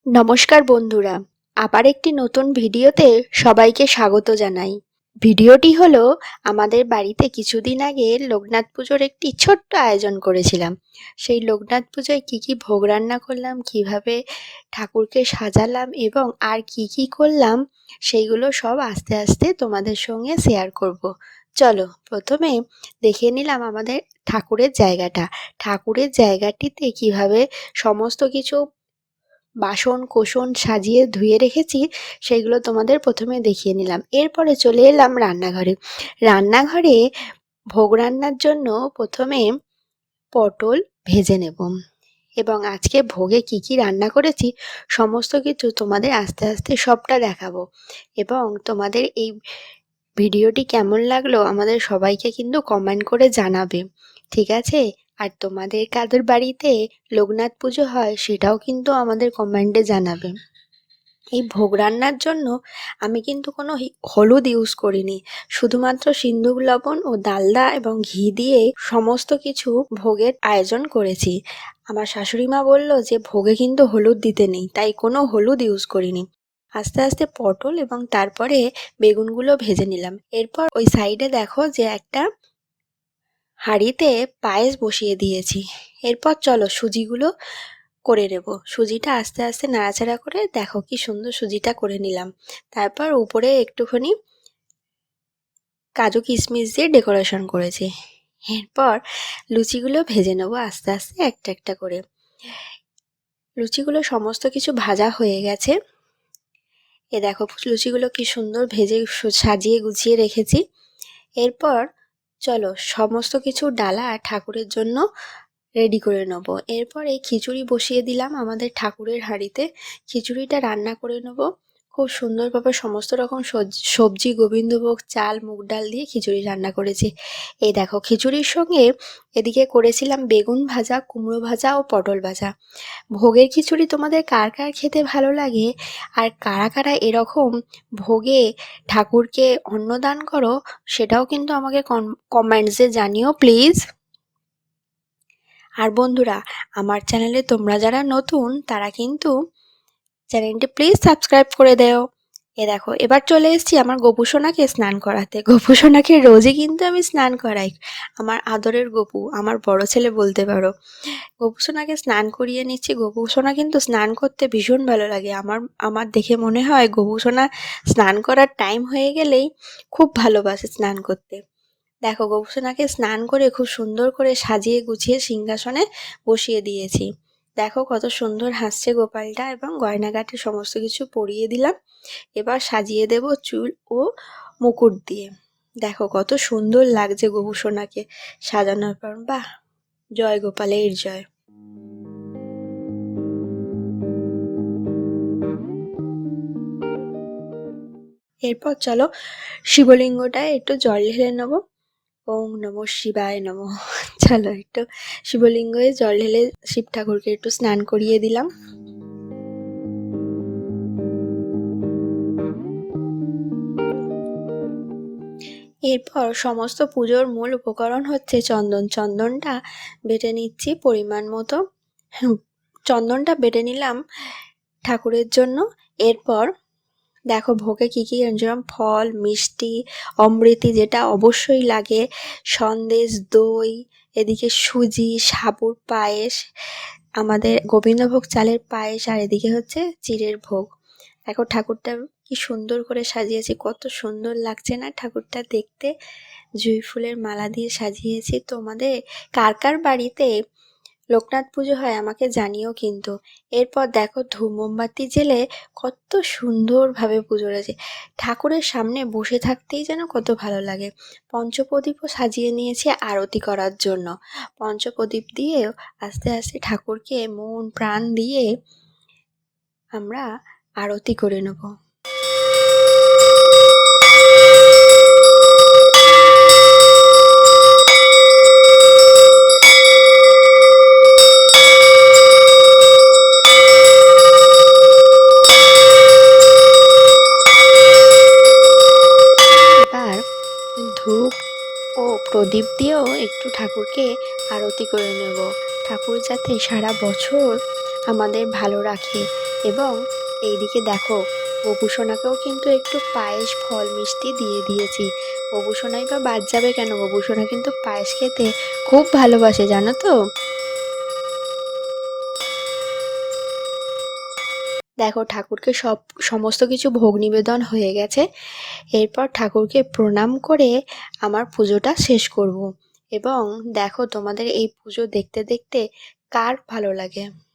নমস্কার বন্ধুরা, আবার একটি নতুন ভিডিওতে সবাইকে স্বাগত জানাই। ভিডিওটি হলো আমাদের বাড়িতে কিছুদিন আগে লোকনাথ পুজোর একটি ছোট্ট আয়োজন করেছিলাম। সেই লোকনাথ পুজোয় কি কি ভোগ রান্না করলাম, কিভাবে ঠাকুরকে সাজালাম এবং আর কি কি করলাম সেইগুলো সব আস্তে আস্তে তোমাদের সঙ্গে শেয়ার করব। চলো প্রথমে দেখে নিলাম আমাদের ঠাকুরের জায়গাটিতে কিভাবে সমস্ত কিছু বাসন কোসন সাজিয়ে ধুয়ে রেখেছি সেইগুলো তোমাদের প্রথমে দেখিয়ে নিলাম। এরপরে চলে এলাম রান্নাঘরে ভোগ রান্নার জন্য প্রথমে পটল ভেজে নেব এবং আজকে ভোগে কি কি রান্না করেছি সমস্ত কিছু তোমাদের আস্তে আস্তে সবটা দেখাবো। এবং তোমাদের এই ভিডিওটি কেমন লাগলো আমাদের সবাইকে কিন্তু কমেন্ট করে জানাবে, ঠিক আছে? আর তোমাদের কাদের বাড়িতে লোকনাথ পুজো হয় সেটাও কিন্তু আমাদের কমেন্টে জানাবে। এই ভোগ রান্নার জন্য আমি কিন্তু কোনো হলুদ ইউজ করিনি, শুধুমাত্র সিন্দুক লবণ ও ডালদা এবং ঘি দিয়ে সমস্ত কিছু ভোগের আয়োজন করেছি। আমার শাশুড়ি মা বলল যে ভোগে কিন্তু হলুদ দিতে নেই, তাই কোনো হলুদ ইউজ করিনি। আস্তে আস্তে পটল এবং তারপরে বেগুনগুলো ভেজে নিলাম। এরপর ওই সাইডে দেখো যে একটা হাঁড়িতে পায়েস বসিয়ে দিয়েছি। এরপর চলো সুজিগুলো করে নেব। সুজিটা আস্তে আস্তে নাড়াচাড়া করে দেখো কি সুন্দর সুজিটা করে নিলাম। তারপর উপরে একটুখানি কাজু কিশমিশ দিয়ে ডেকোরেশন করেছি। এরপর লুচিগুলো ভেজে নেবো আস্তে আস্তে একটা একটা করে। লুচিগুলো সমস্ত কিছু ভাজা হয়ে গেছে। এ দেখো লুচিগুলো কি সুন্দর ভেজে সাজিয়ে গুছিয়ে রেখেছি। এরপর চলো সমস্ত কিছু ডালা ঠাকুরের জন্য রেডি করে নেবো। এরপরে খিচুড়ি বসিয়ে দিলাম আমাদের ঠাকুরের হাঁড়িতে। খিচুড়িটা রান্না করে নেবো খুব সুন্দরভাবে। সমস্ত রকম সবজি, গোবিন্দভোগ চাল, মুগ ডাল দিয়ে খিচুড়ি রান্না করেছি। এই দেখো খিচুড়ির সঙ্গে এদিকে করেছিলাম বেগুন ভাজা, কুমড়ো ভাজা ও পটল ভাজা। ভোগের খিচুড়ি তোমাদের কার কার খেতে ভালো লাগে আর কারা কারা এরকম ভোগে ঠাকুরকে অন্নদান করো সেটাও কিন্তু আমাকে কমেন্টসে জানিও প্লিজ। আর বন্ধুরা, আমার চ্যানেলে তোমরা যারা নতুন তারা কিন্তু চ্যানেলটি প্লিজ সাবস্ক্রাইব করে দেও। এ দেখো এবার চলে এসেছি আমার গপু সোনাকে স্নান করাতে। গপু সোনাকে রোজই কিন্তু আমি স্নান করাই, আমার আদরের গপু, আমার বড় ছেলে বলতে পারো। গপু সোনাকে স্নান করিয়ে নিচ্ছি। গপু সোনা কিন্তু স্নান করতে ভীষণ ভালো লাগে। আমার দেখে মনে হয় গপু সোনা স্নান করার টাইম হয়ে গেলেই খুব ভালোবাসে স্নান করতে। দেখো গপু সোনাকে স্নান করে খুব সুন্দর করে সাজিয়ে গুছিয়ে সিংহাসনে বসিয়ে দিয়েছি। দেখো কত সুন্দর হাসছে গোপালটা এবং গয়নাগাটি সমস্ত কিছু পরিয়ে দিলাম। এবার সাজিয়ে দেব চুল ও মুকুট দিয়ে। দেখো কত সুন্দর লাগছে গপু সোনাকে সাজানোর পর। বাহ, জয় গোপালের জয়। এরপর চলো শিবলিঙ্গটায় একটু জল ঢেলে নেবো। ওম নমঃ শিবায় নমঃ। চলো একটু শিবলিঙ্গে জল ঢেলে শিব ঠাকুরকে একটু স্নান করিয়ে দিলাম। এরপর সমস্ত পুজোর মূল উপকরণ হচ্ছে চন্দন। চন্দনটা বেটে নিচ্ছি পরিমাণ মতো। চন্দনটা বেটে নিলাম ঠাকুরের জন্য। এরপর দেখো ভোগে কী কী যেরকম ফল, মিষ্টি, অমৃতি যেটা অবশ্যই লাগে, সন্দেশ, দই, এদিকে সুজি, সাবুর পায়েস, আমাদের গোবিন্দভোগ চালের পায়েস, আর এদিকে হচ্ছে চিড়ের ভোগ। দেখো ঠাকুরটা কি সুন্দর করে সাজিয়েছি, কত সুন্দর লাগছে না ঠাকুরটা দেখতে। জুঁই ফুলের মালা দিয়ে সাজিয়েছি। তোমাদের কার কার বাড়িতে লোকনাথ পুজো হয় আমাকে জানিও কিন্তু। এরপর দেখো ধূপ মোমবাতি জেলে কত সুন্দরভাবে পুজো রয়েছে। ঠাকুরের সামনে বসে থাকতেই যেন কত ভালো লাগে। পঞ্চপ্রদীপও সাজিয়ে নিয়েছি আরতি করার জন্য। পঞ্চপ্রদীপ দিয়ে আস্তে আস্তে ঠাকুরকে মন প্রাণ দিয়ে আমরা আরতি করে নেব। এবার ধূপ ও প্রদীপ দিয়েও একটু ঠাকুরকে আরতি করে নেব। ঠাকুর যাতে সারা বছর আমাদের ভালো রাখে এবং এইদিকে দেখো গোপুসোনাকেও কিন্তু একটু পায়েস ফল মিষ্টি দিয়ে দিয়েছি। গোপুসোনাই বা বাদ যাবে কেন, গোপুসোনা কিন্তু পায়েস খেতে খুব ভালোবাসে জানো তো। দেখো ঠাকুরকে সমস্ত কিছু ভোগ নিবেদন হয়ে গেছে। এরপর ঠাকুরকে প্রণাম করে আমার পুজোটা শেষ করব। এবং দেখো তোমাদের এই পুজো দেখতে দেখতে কার ভালো লাগে।